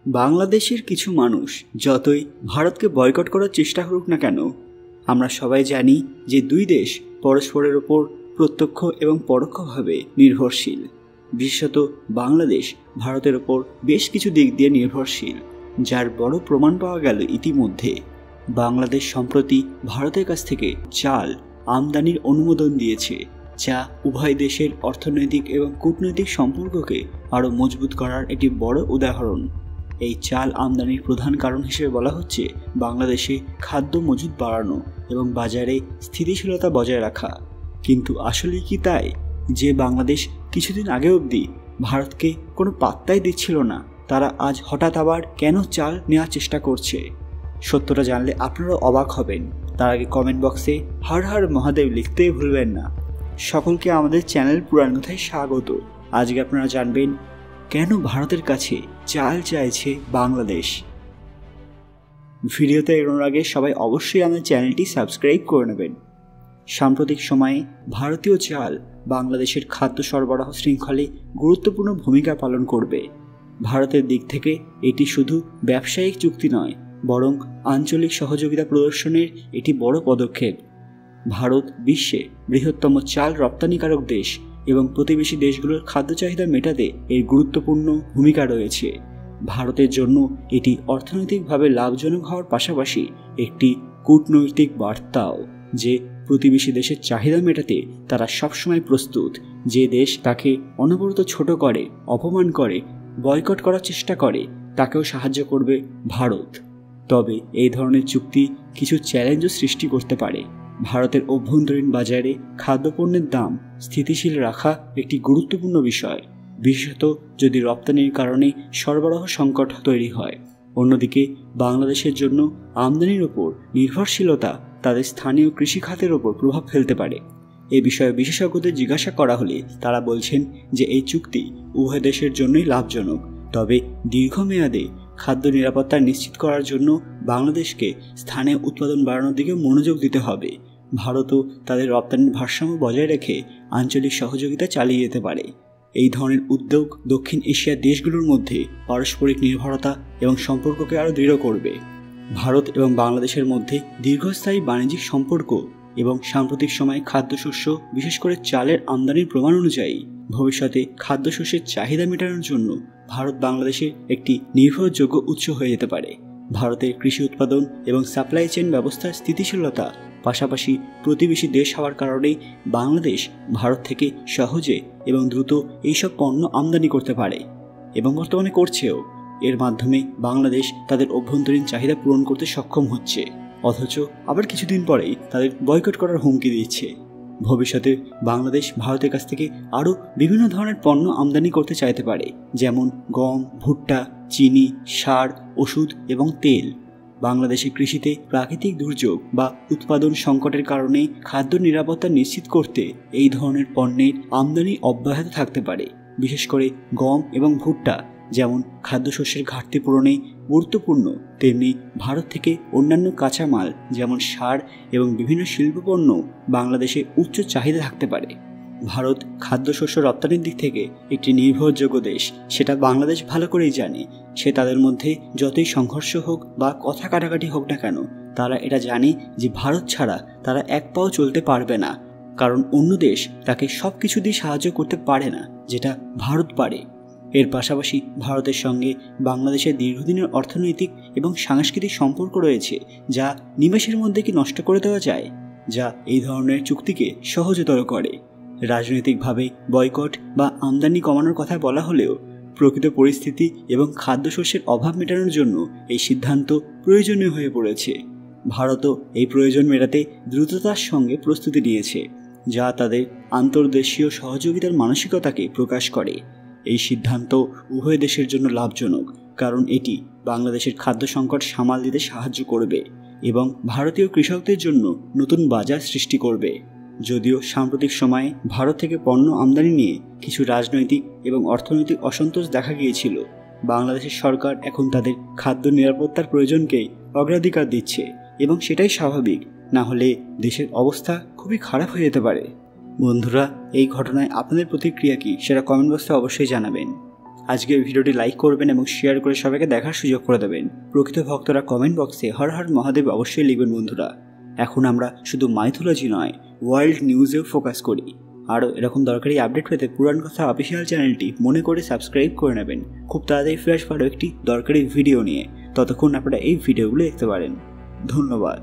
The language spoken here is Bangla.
বাংলাদেশের কিছু মানুষ যতই ভারতকে বয়কট করার চেষ্টা করুক না কেন, আমরা সবাই জানি যে দুই দেশ পরস্পরের ওপর প্রত্যক্ষ এবং পরোক্ষভাবে নির্ভরশীল। বিশেষত বাংলাদেশ ভারতের ওপর বেশ কিছু দিক দিয়ে নির্ভরশীল, যার বড় প্রমাণ পাওয়া গেল ইতিমধ্যে। বাংলাদেশ সম্প্রতি ভারতের কাছ থেকে চাল আমদানির অনুমোদন দিয়েছে, যা উভয় দেশের অর্থনৈতিক এবং কূটনৈতিক সম্পর্ককে আরও মজবুত করার একটি বড় উদাহরণ। এই চাল আমদানির প্রধান কারণ হিসেবে বলা হচ্ছে বাংলাদেশে খাদ্য মজুত বাড়ানো এবং বাজারে স্থিতিশীলতা বজায় রাখা। কিন্তু আসলেই কি তাই যে বাংলাদেশ কিছুদিন আগে অবধি ভারতকে কোনো পাত্তাই দিচ্ছিল না, তারা আজ হঠাৎ আবার কেন চাল নেওয়ার চেষ্টা করছে? সত্যটা জানলে আপনারাও অবাক হবেন। তার আগে কমেন্ট বক্সে হর হর মহাদেব লিখতেই ভুলবেন না। সকলকে আমাদের চ্যানেল পুরাণ কথায় স্বাগত। আজকে আপনারা জানবেন কেন ভারতের কাছে চাল চাইছে বাংলাদেশ। ভিডিওতে এগোনোর আগে সবাই অবশ্যই আমাদের চ্যানেলটি সাবস্ক্রাইব করে নেবেন। সাম্প্রতিক সময়ে ভারতীয় চাল বাংলাদেশের খাদ্য সরবরাহ শৃঙ্খলে গুরুত্বপূর্ণ ভূমিকা পালন করবে। ভারতের দিক থেকে এটি শুধু ব্যবসায়িক চুক্তি নয়, বরং আঞ্চলিক সহযোগিতা প্রদর্শনের একটি বড় পদক্ষেপ। ভারত বিশ্বে বৃহত্তম চাল রপ্তানিকারক দেশ এবং প্রতিবেশী দেশগুলোর খাদ্য চাহিদা মেটাতে এর গুরুত্বপূর্ণ ভূমিকা রয়েছে। ভারতের জন্য এটি অর্থনৈতিকভাবে লাভজনক হওয়ার পাশাপাশি একটি কূটনৈতিক বার্তাও যে প্রতিবেশী দেশের চাহিদা মেটাতে তারা সবসময় প্রস্তুত। যে দেশ তাকে অনবরত ছোট করে, অপমান করে, বয়কট করার চেষ্টা করে, তাকেও সাহায্য করবে ভারত। তবে এই ধরনের চুক্তি কিছু চ্যালেঞ্জও সৃষ্টি করতে পারে। ভারতের অভ্যন্তরীণ বাজারে খাদ্যপণ্যের দাম স্থিতিশীল রাখা একটি গুরুত্বপূর্ণ বিষয়, বিশেষত যদি রপ্তানির কারণে সরবরাহ সংকট তৈরি হয়। অন্যদিকে বাংলাদেশের জন্য আমদানির ওপর নির্ভরশীলতা তাদের স্থানীয় কৃষি খাতের ওপর প্রভাব ফেলতে পারে। এই বিষয়ে বিশেষজ্ঞদের জিজ্ঞাসা করা হলে তারা বলছেন যে এই চুক্তি উভয় দেশের জন্যই লাভজনক, তবে দীর্ঘমেয়াদে খাদ্য নিরাপত্তা নিশ্চিত করার জন্য বাংলাদেশকে স্থানীয় উৎপাদন বাড়ানোর দিকে মনোযোগ দিতে হবে। ভারতও তাদের রপ্তানির ভারসাম্য বজায় রেখে আঞ্চলিক সহযোগিতা চালিয়ে যেতে পারে। এই ধরনের উদ্যোগ দক্ষিণ এশিয়ার দেশগুলোর মধ্যে পারস্পরিক নির্ভরতা এবং সম্পর্ককে আরও দৃঢ় করবে। ভারত এবং বাংলাদেশের মধ্যে দীর্ঘস্থায়ী বাণিজ্যিক সম্পর্ক এবং সাম্প্রতিক সময়ে খাদ্যশস্য, বিশেষ করে চালের আমদানির প্রমাণ অনুযায়ী ভবিষ্যতে খাদ্যশস্যের চাহিদা মেটানোর জন্য ভারত বাংলাদেশের একটি নির্ভরযোগ্য উৎস হয়ে যেতে পারে। ভারতের কৃষি উৎপাদন এবং সাপ্লাই চেইন ব্যবস্থার স্থিতিশীলতা, পাশাপাশি প্রতিবেশী দেশ হওয়ার কারণেই বাংলাদেশ ভারত থেকে সহজে এবং দ্রুত এইসব পণ্য আমদানি করতে পারে এবং বর্তমানে করছেও। এর মাধ্যমে বাংলাদেশ তাদের অভ্যন্তরীণ চাহিদা পূরণ করতে সক্ষম হচ্ছে, অথচ আবার কিছুদিন পরেই তাদের বয়কট করার হুমকি দিচ্ছে। ভবিষ্যতে বাংলাদেশ ভারতের কাছ থেকে আরও বিভিন্ন ধরনের পণ্য আমদানি করতে চাইতে পারে, যেমন গম, ভুট্টা, চিনি, সার, ওষুধ এবং তেল। বাংলাদেশের কৃষিতে প্রাকৃতিক দুর্যোগ বা উৎপাদন সংকটের কারণে খাদ্য নিরাপত্তা নিশ্চিত করতে এই ধরনের পণ্যের আমদানি অব্যাহত থাকতে পারে। বিশেষ করে গম এবং ভুট্টা যেমন খাদ্যশস্যের ঘাটতি পূরণে গুরুত্বপূর্ণ, তেমনি ভারত থেকে অন্যান্য কাঁচামাল যেমন সার এবং বিভিন্ন শিল্পপণ্য বাংলাদেশে উচ্চ চাহিদা থাকতে পারে। ভারত খাদ্যশস্য রপ্তানির দিক থেকে একটি নির্ভরযোগ্য দেশ, সেটা বাংলাদেশ ভালো করেই জানে। সে তাদের মধ্যে যতই সংঘর্ষ হোক বা কথা কাটাকাটি হোক না কেন, তারা এটা জানে যে ভারত ছাড়া তারা এক পাও চলতে পারবে না, কারণ অন্য দেশ তাকে সব কিছু দিয়ে সাহায্য করতে পারে না যেটা ভারত পারে। এর পাশাপাশি ভারতের সঙ্গে বাংলাদেশের দীর্ঘদিনের অর্থনৈতিক এবং সাংস্কৃতিক সম্পর্ক রয়েছে, যা নিমেষের মধ্যে কি নষ্ট করে দেওয়া যায়, যা এই ধরনের চুক্তিকে সহজতর করে। রাজনৈতিকভাবে বয়কট বা আমদানি কমানোর কথা বলা হলেও প্রকৃত পরিস্থিতি এবং খাদ্যশস্যের অভাব মেটানোর জন্য এই সিদ্ধান্ত প্রয়োজনীয় হয়ে পড়েছে। ভারতও এই প্রয়োজন মেটাতে দ্রুততার সঙ্গে প্রস্তুতি নিয়েছে, যা তাদের আন্তর্দেশীয় সহযোগিতার মানসিকতাকে প্রকাশ করে। এই সিদ্ধান্ত উভয় দেশের জন্য লাভজনক, কারণ এটি বাংলাদেশের খাদ্য সংকট সামাল দিতে সাহায্য করবে এবং ভারতীয় কৃষকদের জন্য নতুন বাজার সৃষ্টি করবে। যদিও সাম্প্রতিক সময়ে ভারত থেকে পণ্য আমদানি নিয়ে কিছু রাজনৈতিক এবং অর্থনৈতিক অসন্তোষ দেখা গিয়েছিল, বাংলাদেশের সরকার এখন তাদের খাদ্য নিরাপত্তার প্রয়োজনকেই অগ্রাধিকার দিচ্ছে এবং সেটাই স্বাভাবিক। না হলে দেশের অবস্থা খুবই খারাপ হয়ে যেতে পারে। বন্ধুরা, এই ঘটনায় আপনাদের প্রতিক্রিয়া কি সেটা কমেন্ট বক্সে অবশ্যই জানাবেন। আজকের ভিডিওটি লাইক করবেন এবং শেয়ার করে সবাইকে দেখার সুযোগ করে দেবেন। প্রকৃত ভক্তরা কমেন্ট বক্সে হর হর মহাদেব অবশ্যই লিখবেন বন্ধুরা। এখন আমরা শুধু মাইথোলজি নয়, ওয়ার্ল্ড নিউজেও ফোকাস করি। আরও এরকম দরকারি আপডেট পেতে পুরাণ কথা অফিসিয়াল চ্যানেলটি মনে করে সাবস্ক্রাইব করে নেবেন। খুব তাড়াতাড়ি ফিরে আসবো একটি দরকারি ভিডিও নিয়ে। ততক্ষণ আপনারা এই ভিডিওগুলো দেখতে পারেন। ধন্যবাদ।